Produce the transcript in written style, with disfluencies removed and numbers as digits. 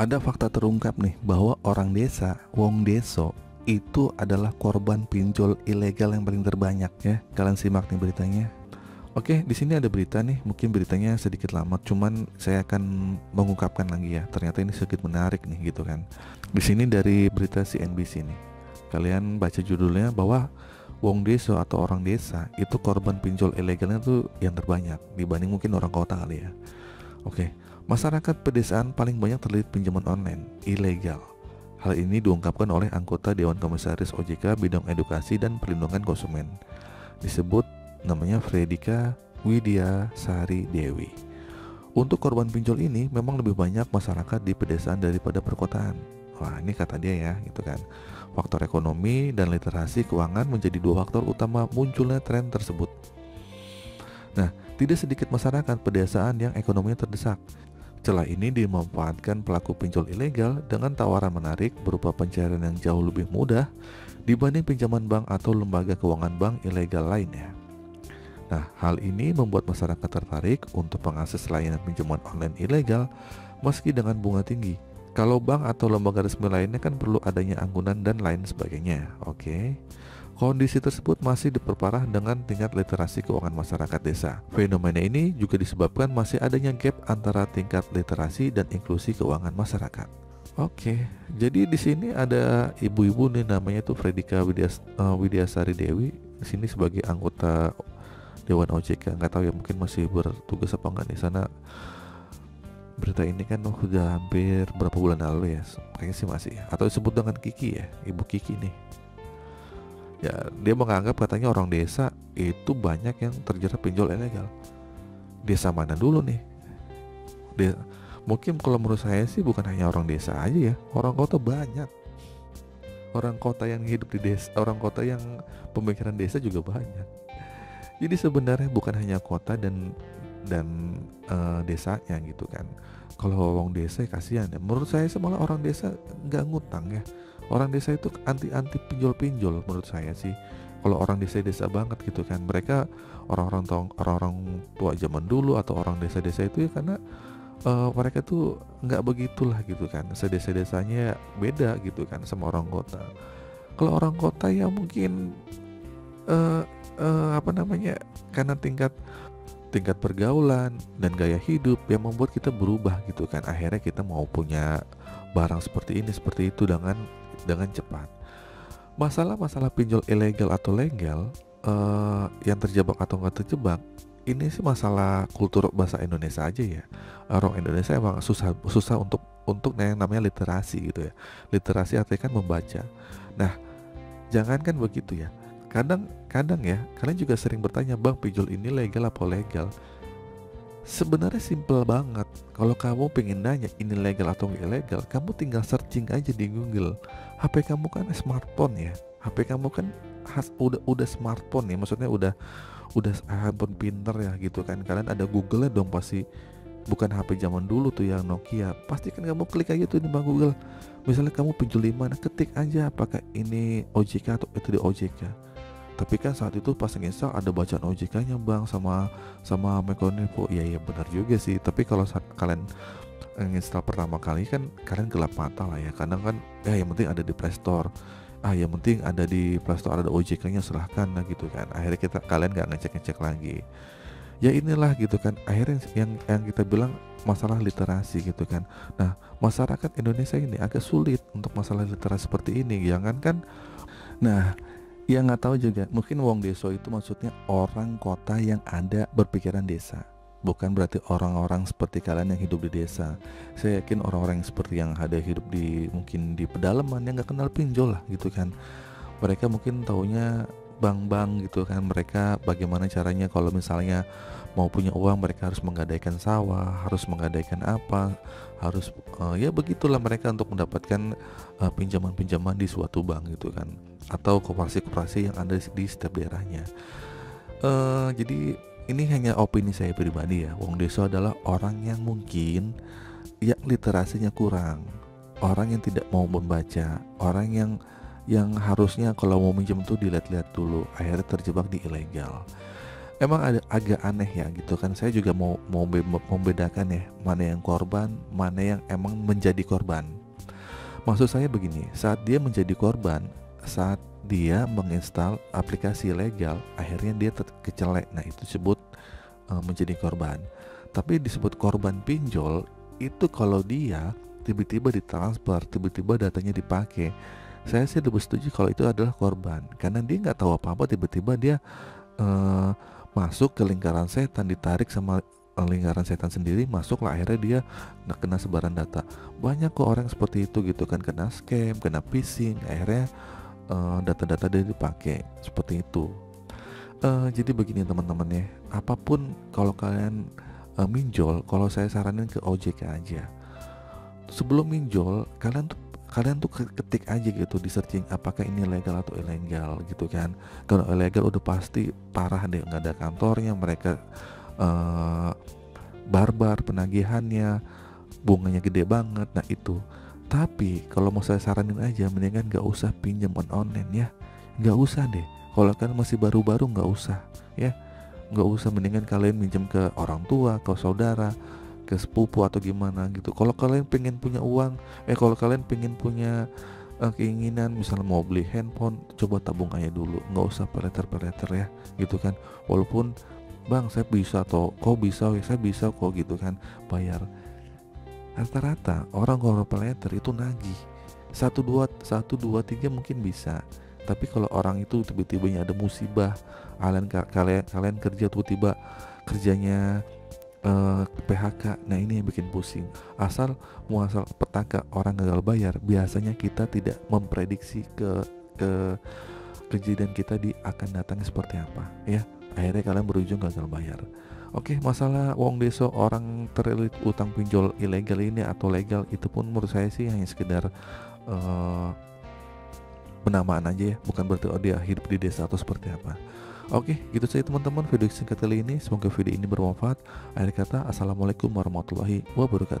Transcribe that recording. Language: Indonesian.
Ada fakta terungkap nih bahwa orang desa, wong deso, itu adalah korban pinjol ilegal yang paling terbanyak ya. Kalian simak nih beritanya. Oke, di sini ada berita nih. Mungkin beritanya sedikit lama, cuman saya akan mengungkapkan lagi ya. Ternyata ini sedikit menarik nih gitu kan. Di sini dari berita CNBC nih. Kalian baca judulnya bahwa wong deso atau orang desa itu korban pinjol ilegalnya tuh yang terbanyak dibanding mungkin orang kota kali ya. Oke, masyarakat pedesaan paling banyak terlilit pinjaman online ilegal. Hal ini diungkapkan oleh anggota Dewan Komisaris OJK bidang edukasi dan perlindungan konsumen. Disebut namanya Fredika Widiasari Dewi. Untuk korban pinjol ini memang lebih banyak masyarakat di pedesaan daripada perkotaan. Wah, ini kata dia ya, gitu kan. Faktor ekonomi dan literasi keuangan menjadi dua faktor utama munculnya tren tersebut. Nah, tidak sedikit masyarakat pedesaan yang ekonominya terdesak. Celah ini dimanfaatkan pelaku pinjol ilegal dengan tawaran menarik berupa pencairan yang jauh lebih mudah dibanding pinjaman bank atau lembaga keuangan bank ilegal lainnya. Nah, hal ini membuat masyarakat tertarik untuk mengakses layanan pinjaman online ilegal meski dengan bunga tinggi. Kalau bank atau lembaga resmi lainnya kan perlu adanya anggunan dan lain sebagainya. Oke. Kondisi tersebut masih diperparah dengan tingkat literasi keuangan masyarakat desa. Fenomena ini juga disebabkan masih adanya gap antara tingkat literasi dan inklusi keuangan masyarakat. Oke, jadi di sini ada ibu-ibu nih namanya tuh Fredika Widiasari Dewi. Di sini sebagai anggota Dewan OJK, nggak tahu ya mungkin masih bertugas apa enggak di sana. Berita ini kan udah hampir berapa bulan lalu ya, kayaknya sih masih. Atau disebut dengan Kiki ya, Ibu Kiki nih. Ya, dia menganggap katanya orang desa itu banyak yang terjerat pinjol ilegal. Desa mana dulu nih? Mungkin kalau menurut saya sih bukan hanya orang desa aja ya, orang kota banyak. Orang kota yang hidup di desa, orang kota yang pemikiran desa juga banyak. Jadi sebenarnya bukan hanya kota dan desanya gitu kan. Kalau orang desa kasihan ya. Menurut saya sih malah orang desa nggak ngutang ya. Orang desa itu anti pinjol-pinjol menurut saya sih. Kalau orang desa banget gitu kan, mereka orang-orang tua zaman dulu atau orang desa-desa itu ya karena mereka tuh nggak begitulah gitu kan. Desa-desanya beda gitu kan sama orang kota. Kalau orang kota ya mungkin apa namanya, karena tingkat pergaulan dan gaya hidup yang membuat kita berubah gitu kan. Akhirnya kita mau punya barang seperti ini seperti itu dengan cepat. Masalah pinjol ilegal atau legal yang terjebak atau nggak terjebak, ini sih masalah kultur bahasa Indonesia aja ya. Orang Indonesia emang susah untuk yang namanya literasi gitu ya. Literasi artinya kan membaca. Nah, jangankan begitu ya. Kadang ya, kalian juga sering bertanya, "Bang, pinjol ini legal apa legal?" Sebenarnya simple banget. Kalau kamu pengen nanya ini legal atau nggak ilegal, kamu tinggal searching aja di Google. HP kamu kan smartphone ya. HP kamu kan udah smartphone ya. Maksudnya udah handphone pinter ya gitu kan. Kalian ada Google-nya dong pasti. Bukan HP zaman dulu tuh yang Nokia. Pasti kan kamu klik aja tuh di bang Google. Misalnya kamu pinjol di mana, ketik aja apakah ini OJK atau itu di OJK. Tapi kan saat itu pas nginstal ada bacaan OJK-nya bang sama Mekoninfo. Iya benar juga sih. Tapi kalau kalian nginstal pertama kali kan kalian gelap mata lah ya. Kadang kan yang penting ada di Play Store. Yang penting ada di Play Store ada OJK-nya, silahkan lah gitu kan. Akhirnya kalian nggak ngecek lagi. Ya inilah gitu kan. Akhirnya yang kita bilang masalah literasi gitu kan. Nah, masyarakat Indonesia ini agak sulit untuk masalah literasi seperti ini. Jangankan. Nah, yang nggak tahu juga, mungkin wong deso itu maksudnya orang kota yang ada berpikiran desa. Bukan berarti orang-orang seperti kalian yang hidup di desa. Saya yakin orang-orang yang seperti yang ada hidup mungkin di pedalaman yang nggak kenal pinjol lah gitu kan. Mereka mungkin taunya bank-bank gitu kan. Mereka bagaimana caranya kalau misalnya mau punya uang, mereka harus menggadaikan sawah, harus menggadaikan apa, harus ya begitulah mereka untuk mendapatkan pinjaman-pinjaman di suatu bank gitu kan, atau koperasi-koperasi yang ada di setiap daerahnya. Jadi ini hanya opini saya pribadi ya. Wong deso adalah orang yang mungkin yang literasinya kurang, orang yang tidak mau membaca, orang yang harusnya kalau mau minjem tuh dilihat-lihat dulu, akhirnya terjebak di ilegal. emang ada agak aneh ya gitu kan. Saya juga mau membedakan ya, mana yang korban, mana yang emang menjadi korban. Maksud saya begini, saat dia menjadi korban, saat dia menginstal aplikasi ilegal, akhirnya dia kecelek. Nah, itu disebut menjadi korban. Tapi disebut korban pinjol itu kalau dia tiba-tiba ditransfer, tiba-tiba datanya dipakai. Saya sih lebih setuju kalau itu adalah korban, karena dia nggak tahu apa-apa, tiba-tiba dia eh, masuk ke lingkaran setan, ditarik sama lingkaran setan sendiri, masuklah, akhirnya dia nggak kena sebaran data. Banyak kok orang seperti itu gitu kan, kena scam, kena phishing, akhirnya data-data dia dipakai seperti itu. Jadi begini teman-teman ya, apapun kalau kalian minjol, kalau saya saranin ke OJK aja. Sebelum minjol, kalian tuh ketik aja gitu di searching apakah ini legal atau ilegal gitu kan. Kalau ilegal udah pasti parah deh, nggak ada kantornya, mereka eh, barbar penagihannya, bunganya gede banget. Nah itu. Tapi kalau mau saya saranin aja, mendingan nggak usah pinjam online ya, nggak usah deh. Kalau kalian masih baru-baru nggak usah ya, nggak usah. Mendingan kalian minjem ke orang tua, ke saudara, ke sepupu atau gimana gitu. Kalau kalian pengen punya uang, kalau kalian pengen punya keinginan misalnya mau beli handphone, coba tabung aja dulu, nggak usah peleter-peleter ya gitu kan. Walaupun bang saya bisa, atau kok bisa, saya bisa kok gitu kan, bayar. Rata-rata orang kalau peleter itu nagih satu dua tiga mungkin bisa. Tapi kalau orang itu tiba-tiba ada musibah, kalian kerja tiba-tiba kerjanya PHK, nah ini yang bikin pusing. Asal muasal petaka orang gagal bayar, biasanya kita tidak memprediksi ke kejadian kita akan datang seperti apa ya. Akhirnya kalian berujung gagal bayar. Oke, masalah wong deso orang terlilit utang pinjol ilegal ini atau legal, itu pun menurut saya sih hanya sekedar penamaan aja ya, bukan berarti dia hidup di desa atau seperti apa. Oke, gitu saja teman-teman video singkat kali ini. Semoga video ini bermanfaat. Akhir kata, assalamualaikum warahmatullahi wabarakatuh.